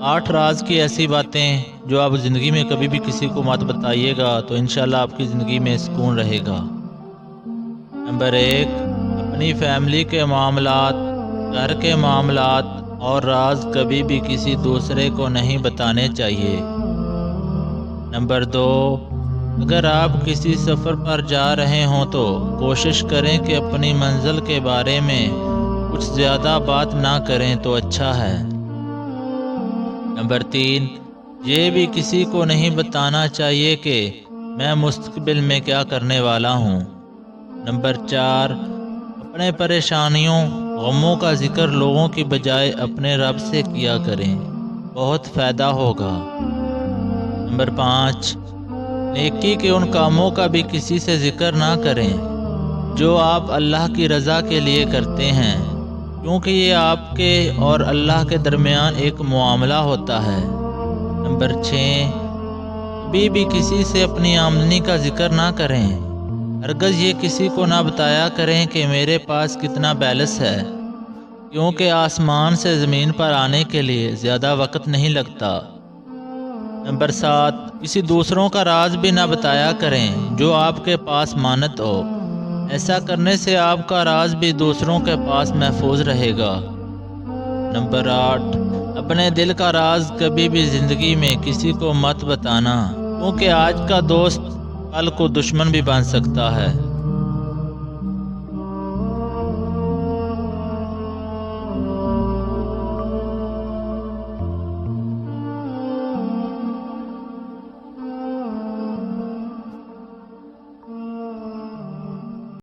8 راز کی ایسی باتیں جو آپ زندگی میں کبھی بھی کسی کو مت بتائیے گا تو انشاءاللہ آپ کی زندگی میں سکون رہے گا۔ نمبر 1، اپنی فیملی کے معاملات، گھر کے معاملات اور راز کبھی بھی کسی دوسرے کو نہیں بتانے چاہیے۔ نمبر 2، اگر آپ کسی سفر پر جا رہے ہوں تو کوشش کریں کہ اپنی منزل کے بارے میں کچھ زیادہ بات نہ کریں تو اچھا ہے۔ نمبر 3، یہ بھی کسی کو نہیں بتانا چاہیے کہ میں مستقبل میں کیا کرنے والا ہوں۔ نمبر 4، اپنے پریشانیوں، غموں کا ذکر لوگوں کی بجائے اپنے رب سے کیا کریں، بہت فائدہ ہوگا۔ نمبر 5، نیکی کے ان کاموں کا بھی کسی سے ذکر نہ کریں جو آپ اللہ کی رضا کے لیے کرتے ہیں، کیونکہ یہ آپ کے اور اللہ کے درمیان ایک معاملہ ہوتا ہے۔ نمبر 6، کبھی بھی کسی سے اپنی آمدنی کا ذکر نہ کریں، ہرگز یہ کسی کو نہ بتایا کریں کہ میرے پاس کتنا بیلنس ہے، کیونکہ آسمان سے زمین پر آنے کے لیے زیادہ وقت نہیں لگتا۔ نمبر 7، کسی دوسروں کا راز بھی نہ بتایا کریں جو آپ کے پاس مانت ہو، ایسا کرنے سے آپ کا راز بھی دوسروں کے پاس محفوظ رہے گا۔ نمبر 8، اپنے دل کا راز کبھی بھی زندگی میں کسی کو مت بتانا، کیونکہ آج کا دوست کل کو دشمن بھی بن سکتا ہے۔